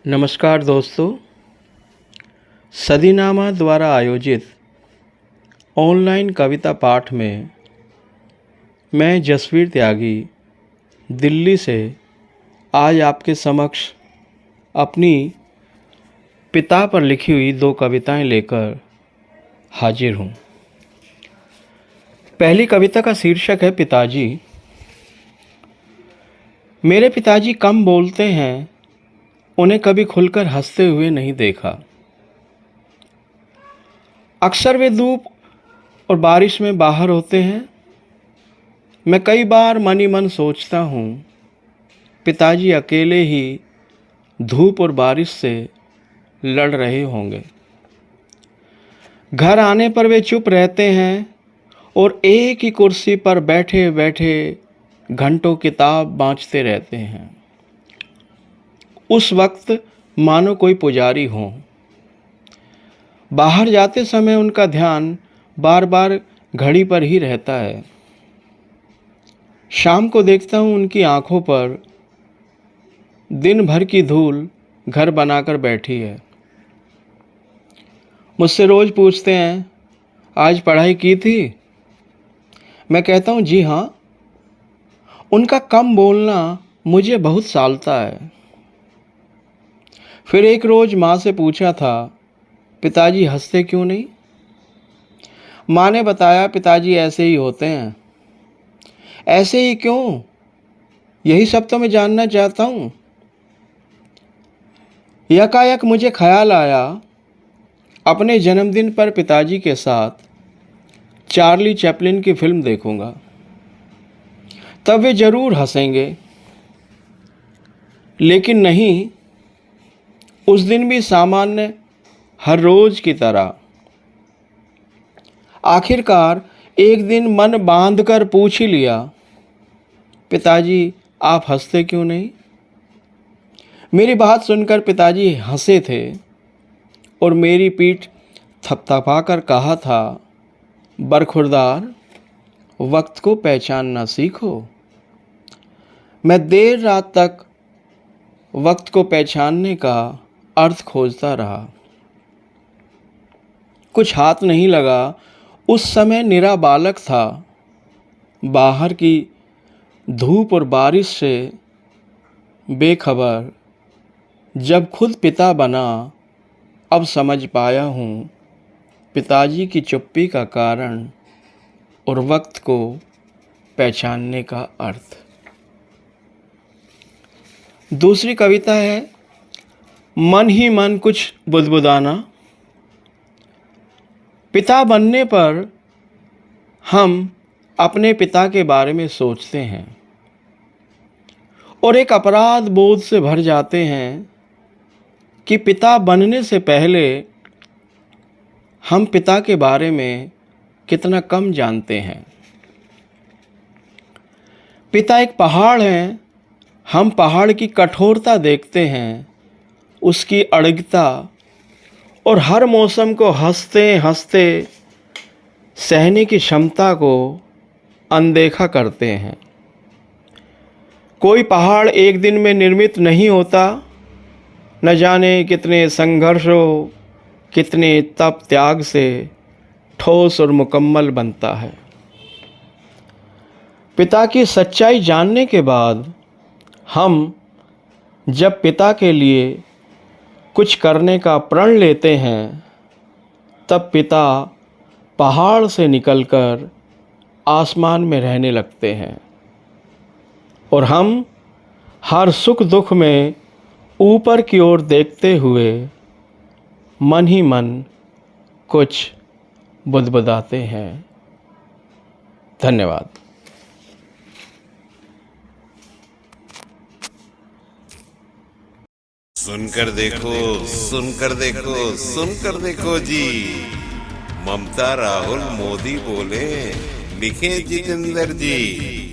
नमस्कार दोस्तों। सदीनामा द्वारा आयोजित ऑनलाइन कविता पाठ में मैं जसवीर त्यागी दिल्ली से आज आपके समक्ष अपनी पिता पर लिखी हुई 2 कविताएं लेकर हाजिर हूँ। पहली कविता का शीर्षक है पिताजी। मेरे पिताजी कम बोलते हैं, उन्हें कभी खुलकर हंसते हुए नहीं देखा। अक्सर वे धूप और बारिश में बाहर होते हैं। मैं कई बार मन ही मन सोचता हूँ, पिताजी अकेले ही धूप और बारिश से लड़ रहे होंगे। घर आने पर वे चुप रहते हैं और एक ही कुर्सी पर बैठे बैठे घंटों किताब बाँचते रहते हैं। उस वक्त मानो कोई पुजारी हो। बाहर जाते समय उनका ध्यान बार बार घड़ी पर ही रहता है। शाम को देखता हूँ उनकी आंखों पर दिन भर की धूल घर बनाकर बैठी है। मुझसे रोज पूछते हैं, आज पढ़ाई की थी? मैं कहता हूँ जी हाँ। उनका कम बोलना मुझे बहुत सालता है। फिर एक रोज माँ से पूछा था, पिताजी हंसते क्यों नहीं? माँ ने बताया, पिताजी ऐसे ही होते हैं। ऐसे ही क्यों? यही सब तो मैं जानना चाहता हूँ। यकायक मुझे ख्याल आया, अपने जन्मदिन पर पिताजी के साथ चार्ली चैपलिन की फिल्म देखूंगा, तब वे जरूर हंसेंगे। लेकिन नहीं, उस दिन भी सामान्य हर रोज की तरह। आखिरकार एक दिन मन बांधकर पूछ ही लिया, पिताजी आप हंसते क्यों नहीं? मेरी बात सुनकर पिताजी हंसे थे और मेरी पीठ थपथपाकर कहा था, बरखुरदार, वक्त को पहचानना सीखो। मैं देर रात तक वक्त को पहचानने का अर्थ खोजता रहा। कुछ हाथ नहीं लगा। उस समय निरा बालक था। बाहर की धूप और बारिश से बेखबर जब खुद पिता बना, अब समझ पाया हूँ पिताजी की चुप्पी का कारण और वक्त को पहचानने का अर्थ। दूसरी कविता है, मन ही मन कुछ बुदबुदाना। पिता बनने पर हम अपने पिता के बारे में सोचते हैं और एक अपराध बोध से भर जाते हैं कि पिता बनने से पहले हम पिता के बारे में कितना कम जानते हैं। पिता एक पहाड़ है। हम पहाड़ की कठोरता देखते हैं, उसकी अड़िगता और हर मौसम को हंसते हंसते सहने की क्षमता को अनदेखा करते हैं। कोई पहाड़ एक दिन में निर्मित नहीं होता। न जाने कितने संघर्षों, कितने तप त्याग से ठोस और मुकम्मल बनता है। पिता की सच्चाई जानने के बाद हम जब पिता के लिए कुछ करने का प्रण लेते हैं, तब पिता पहाड़ से निकलकर आसमान में रहने लगते हैं और हम हर सुख दुख में ऊपर की ओर देखते हुए मन ही मन कुछ बुदबुदाते हैं। धन्यवाद। सुनकर देखो, सुनकर देखो, सुनकर देखो जी। ममता राहुल मोदी बोले, लिखे जितेंद्र जी।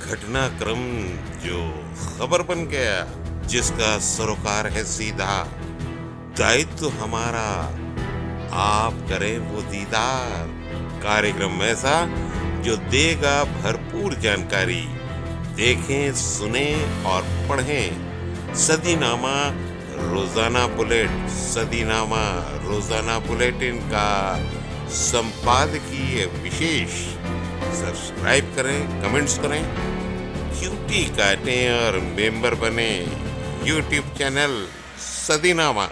घटनाक्रम जो खबर बन गया, जिसका सरोकार है सीधा, दायित्व हमारा आप करें वो दीदार। कार्यक्रम ऐसा जो देगा भरपूर जानकारी, देखें सुनें और पढ़ें सदीनामा रोजाना बुलेट, सदीनामा रोजाना बुलेटिन का संपादकीय विशेष। सब्सक्राइब करें, कमेंट्स करें, क्यूटी काटें और मेंबर बने यूट्यूब चैनल सदीनामा।